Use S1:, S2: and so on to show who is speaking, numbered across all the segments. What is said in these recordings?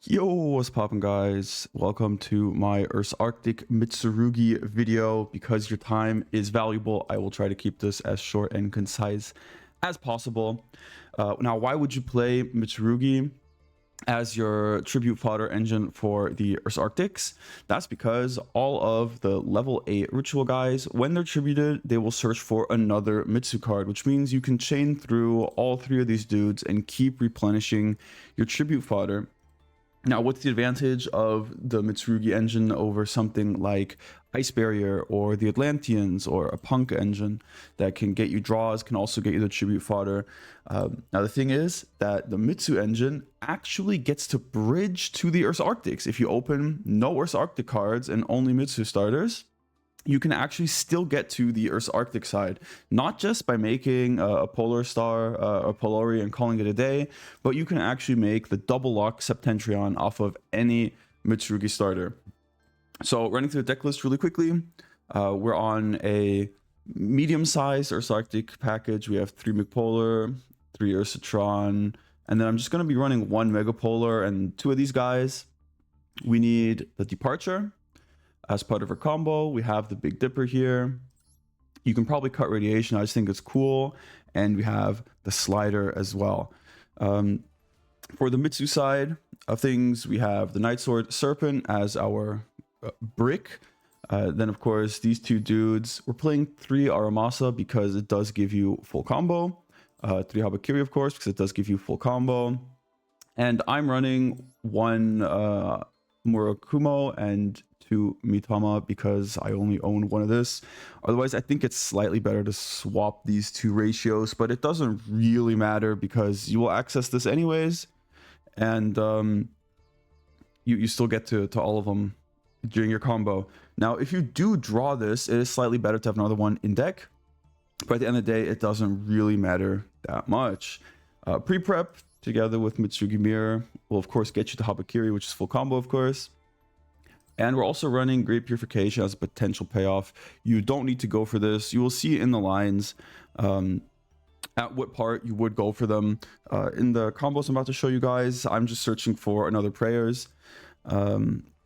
S1: Yo, what's poppin', guys? Welcome to my Ursarctic Mitsurugi video. Because your time is valuable, I will try to keep this as short and concise as possible. Now, why would you play Mitsurugi as your tribute fodder engine for the Ursarctics? That's because all of the level 8 ritual guys, when they're tributed, they will search for another Mitsu card, which means you can chain through all three of these dudes and keep replenishing your tribute fodder. Now, what's the advantage of the Mitsurugi engine over something like Ice Barrier or the Atlanteans or a Punk engine that can get you draws, can also get you the tribute fodder? Now, the thing is that the Mitsu engine actually gets to bridge to the Ursarctics. If you open no Ursarctic cards and only Mitsu starters, you can actually still get to the Ursarctic side, not just by making a Polar Star, a Polari, and calling it a day, but you can actually make the double lock Septentrion off of any Mitsurugi starter. So running through the deck list really quickly, we're on a medium-sized Ursarctic package. We have 3 McPolar, 3 Ursatron, and then I'm just going to be running 1 Megapolar and 2 of these guys. We need the Departure. As part of our combo, we have the Big Dipper here. You can probably cut Radiation. I just think it's cool. And we have the Slider as well. For the Mitsu side of things, we have the Night Sword Serpent as our brick. Then, of course, these two dudes. We're playing 3 Aramasa because it does give you full combo. 3 Habakiri, of course, because it does give you full combo. And I'm running 1 Murakumo and 2 Mitama because I only own 1 of this. Otherwise, I think it's slightly better to swap these 2 ratios, but it doesn't really matter because you will access this anyways, and you still get to all of them during your combo. Now, if you do draw this, it is slightly better to have another one in deck, but at the end of the day, it doesn't really matter that much. Pre-prep together with Mitsurugi Mirror will of course get you to Habakiri, which is full combo, of course. And we're also running Great Purification as a potential payoff. You don't need to go for this. You will see in the lines at what part you would go for them. In the combos I'm about to show you guys, I'm just searching for another Prayers.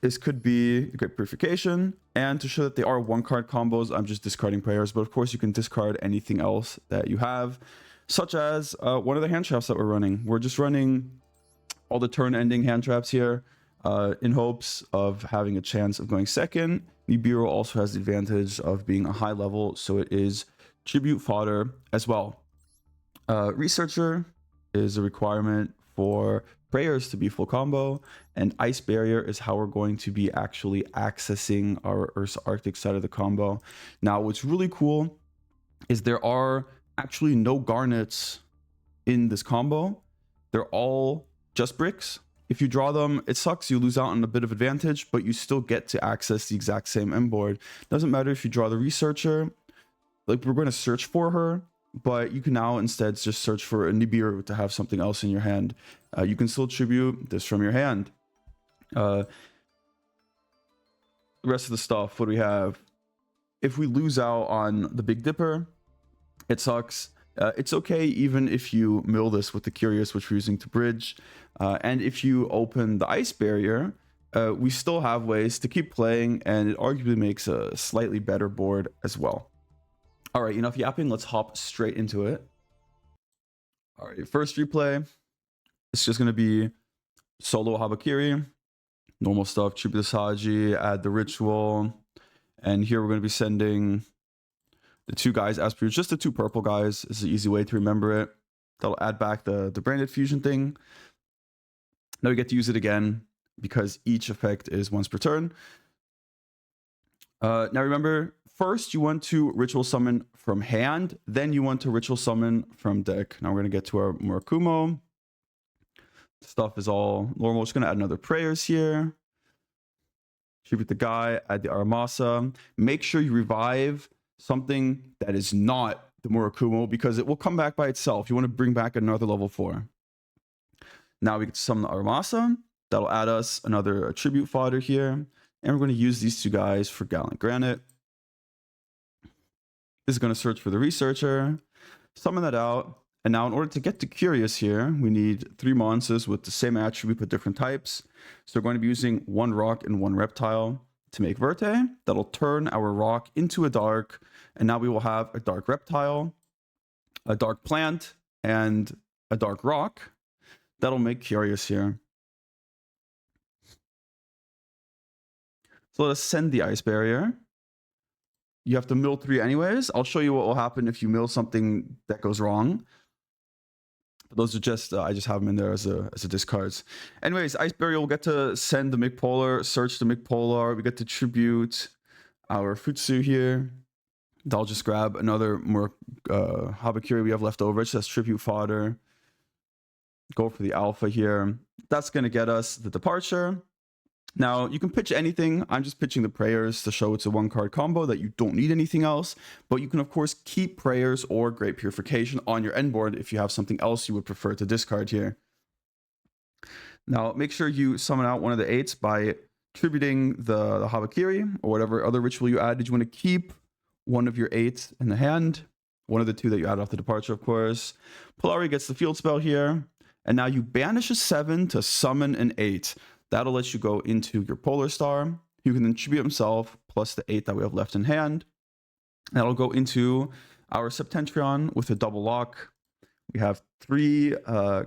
S1: This could be Great Purification. And to show that they are 1-card combos, I'm just discarding Prayers. But of course, you can discard anything else that you have, such as one of the hand traps that we're running. We're just running all the turn-ending hand traps here, in hopes of having a chance of going second. Nibiru also has the advantage of being a high level, so it is tribute fodder as well. Researcher is a requirement for Prayers to be full combo, and Ice Barrier is how we're going to be actually accessing our Ursarctic side of the combo. Now, what's really cool is there are actually no garnets in this combo. They're all just bricks. If you draw them, it sucks, you lose out on a bit of advantage, but you still get to access the exact same end board. Doesn't matter if you draw the Researcher, like we're going to search for her, but you can now instead just search for a Nibiru to have something else in your hand. You can still tribute this from your hand. The rest of the stuff, what do we have? If we lose out on the Big Dipper, it sucks. It's okay even if you mill this with the Curious, which we're using to bridge. And if you open the Ice Barrier, we still have ways to keep playing, and it arguably makes a slightly better board as well. All right, enough yapping. Let's hop straight into it. All right, first replay. It's just going to be solo Habakiri. Normal stuff, tribute the Saji, add the Ritual. And here we're going to be sending the 2 guys as per, just the 2 purple guys is the easy way to remember it. That'll add back the branded fusion thing. Now we get to use it again because each effect is once per turn. Now remember, first you want to ritual summon from hand, then you want to ritual summon from deck. Now we're going to get to our Murakumo. Stuff is all normal. Just going to add another Prayers here. Tribute the guy, add the Aramasa. Make sure you revive something that is not the Murakumo because it will come back by itself. You want to bring back another level 4. Now we get to summon the Aramasa. That'll add us another tribute fodder here. And we're going to use these 2 guys for Gallant Granite. This is going to search for the Researcher. Summon that out. And now in order to get to Curious here, we need 3 monsters with the same attribute but different types. So we're going to be using 1 rock and 1 reptile to make Verte. That'll turn our rock into a dark. And now we will have a dark reptile, a dark plant, and a dark rock. That'll make Curious here. So let us send the ice barrier. You have to mill 3 anyways. I'll show you what will happen if you mill something that goes wrong. But those are just, I just have them in there as a discards. Anyways, Ice Barrier will get to send the McPolar, search the McPolar. We get to tribute our Futsu here. I'll just grab another more Habakiri we have left over. It says tribute fodder. Go for the alpha here. That's going to get us the departure. Now, you can pitch anything. I'm just pitching the prayers to show it's a 1-card combo that you don't need anything else. But you can, of course, keep prayers or Great Purification on your end board if you have something else you would prefer to discard here. Now, make sure you summon out one of the 8s by tributing the Habakiri or whatever other ritual you added. You want to keep one of your 8s in the hand. One of the 2 that you add off the departure, of course. Polari gets the field spell here. And now you banish a 7 to summon an 8. That'll let you go into your Polar Star. You can then tribute himself plus the 8 that we have left in hand. That'll go into our Septentrion with a double lock. We have 3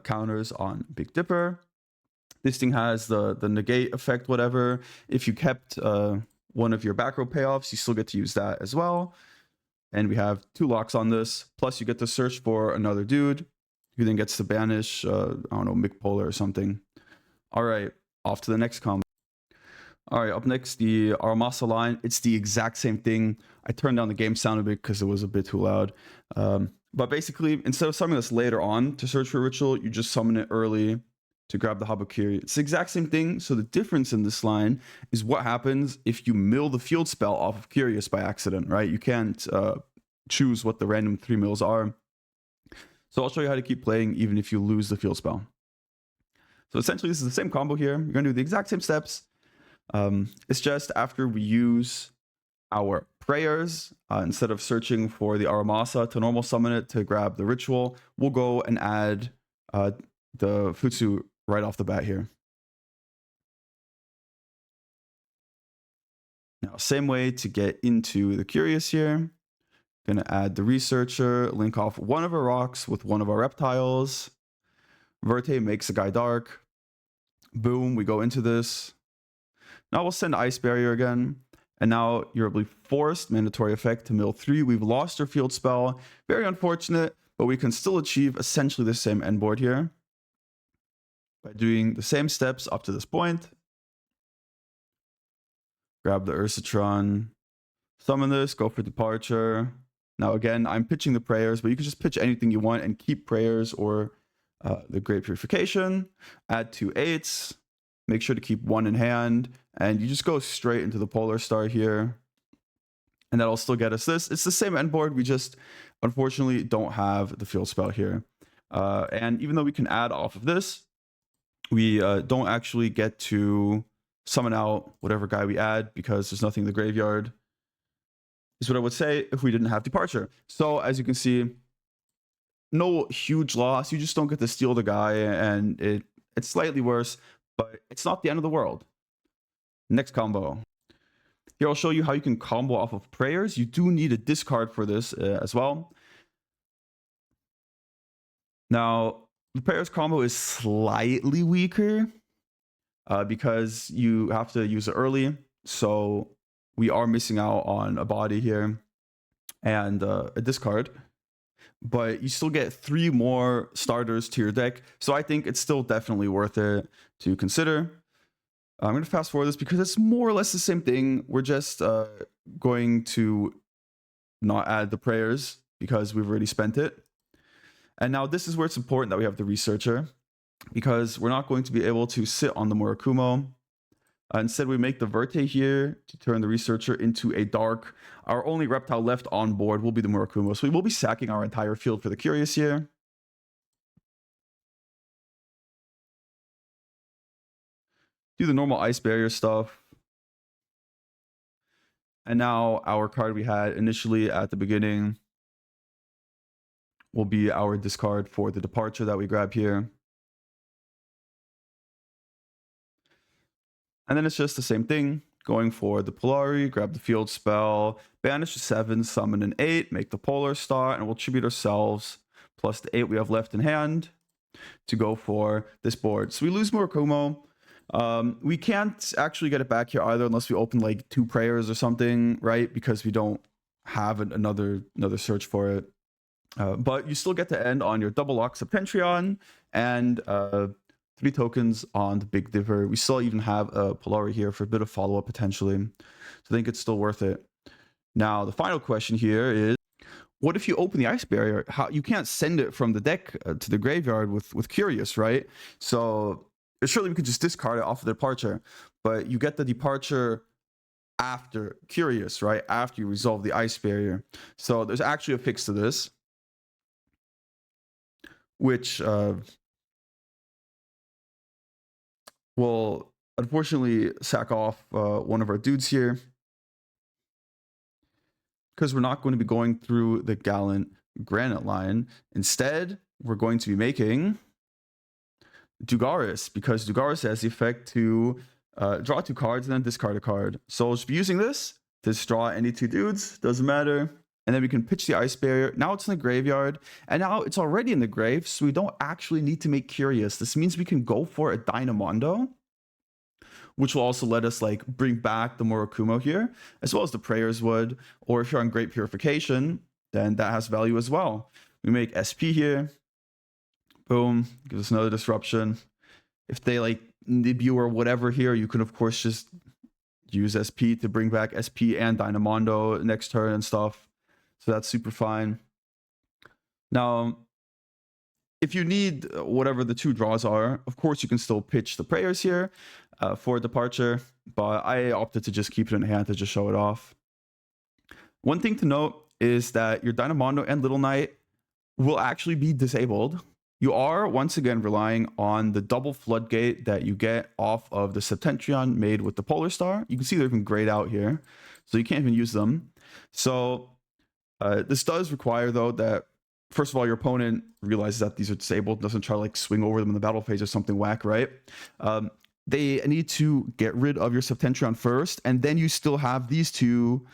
S1: counters on Big Dipper. This thing has the negate effect, whatever. If you kept one of your back row payoffs, you still get to use that as well. And we have 2 locks on this. Plus you get to search for another dude who then gets to banish, I don't know, McPolar or something. All right. Off to the next combo. All right, up next, the Aramasa line. It's the exact same thing. I turned down the game sound a bit because it was a bit too loud. But basically, instead of summoning this later on to search for a ritual, you just summon it early to grab the Habakiri. It's the exact same thing. So the difference in this line is what happens if you mill the field spell off of Curious by accident, right? You can't choose what the random 3 mills are. So I'll show you how to keep playing even if you lose the field spell. So essentially, this is the same combo here. You're going to do the exact same steps. It's just after we use our prayers, instead of searching for the Aramasa to normal summon it to grab the ritual, we'll go and add the Futsu right off the bat here. Now, same way to get into the Curious here. Going to add the Researcher, link off one of our rocks with one of our reptiles. Verte makes a guy dark. Boom, we go into this. Now we'll send Ice Barrier again. And now you're forced, mandatory effect, to mill 3. We've lost our field spell. Very unfortunate, but we can still achieve essentially the same end board here by doing the same steps up to this point. Grab the Ursatron, summon this, go for departure. Now again, I'm pitching the prayers, but you can just pitch anything you want and keep prayers or the Great Purification. Add 2 8s. Make sure to keep 1 in hand. And you just go straight into the Polar Star here. And that'll still get us this. It's the same end board. We just, unfortunately, don't have the field spell here. And even though we can add off of this, we don't actually get to summon out whatever guy we add because there's nothing in the graveyard. Is what I would say if we didn't have departure. So as you can see, no huge loss. You just don't get to steal the guy, and it's slightly worse, but it's not the end of the world. Next combo. Here I'll show you how you can combo off of prayers. You do need a discard for this as well. Now, the prayers combo is slightly weaker because you have to use it early. So we are missing out on a body here and a discard. But you still get 3 more starters to your deck. So I think it's still definitely worth it to consider. I'm going to fast forward this because it's more or less the same thing. We're just going to not add the prayers because we've already spent it. And now this is where it's important that we have the Researcher, because we're not going to be able to sit on the Murakumo. Instead, we make the Verte here to turn the Researcher into a dark. Our only reptile left on board will be the Murakumo. So we will be sacking our entire field for the Curious here. Do the normal Ice Barrier stuff. And now our card we had initially at the beginning will be our discard for the departure that we grab here. And then it's just the same thing. Going for the Polari, grab the field spell, banish a 7, summon an 8, make the Polar Star, and we'll tribute ourselves plus the 8 we have left in hand to go for this board. So we lose Murakumo. We can't actually get it back here either unless we open like 2 prayers or something, right? Because we don't have another search for it. But you still get to end on your double lock Septentrion and 3 tokens on the Big Diver. We still even have a Polari here for a bit of follow-up potentially. So I think it's still worth it. Now, the final question here is, what if you open the Ice Barrier? How you can't send it from the deck to the graveyard with Curious, right? So surely we could just discard it off of the departure, but you get the departure after Curious, right? After you resolve the Ice Barrier. So there's actually a fix to this, which will unfortunately sack off one of our dudes here, because we're not going to be going through the Gallant Granite line. Instead, we're going to be making Dugaris, because Dugaris has the effect to draw 2 cards and then discard a card. So I'll just be using this to draw any 2 dudes, doesn't matter. And then we can pitch the Ice Barrier. Now it's in the graveyard, and now it's already in the grave, so we don't actually need to make Curious. This means we can go for a Dynamondo, which will also let us like bring back the Murakumo here, as well as the Prayers would. Or if you're on Great Purification, then that has value as well. We make SP here. Boom. Gives us another disruption. If they like nib you or whatever here, you can of course just use SP to bring back SP and Dynamondo next turn and stuff. So that's super fine. Now, if you need whatever the 2 draws are, of course you can still pitch the Prayers here for departure, but I opted to just keep it in hand to just show it off. One thing to note is that your Dynamondo and Little Knight will actually be disabled. You are once again relying on the double floodgate that you get off of the Septentrion made with the Polar Star. You can see they're even grayed out here, so you can't even use them. So this does require, though, that first of all, your opponent realizes that these are disabled, doesn't try to like swing over them in the battle phase or something whack, right? They need to get rid of your Septentrion first, and then you still have these 2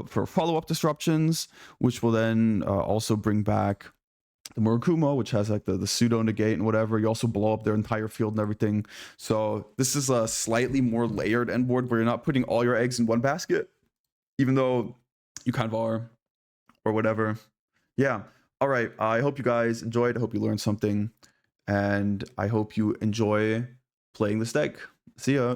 S1: for follow-up disruptions, which will then also bring back the Murakumo, which has like the pseudo negate and whatever. You also blow up their entire field and everything. So this is a slightly more layered end board where you're not putting all your eggs in one basket, even though you kind of are, or whatever. Yeah. All right. I hope you guys enjoyed. I hope you learned something, and I hope you enjoy playing this deck. See ya.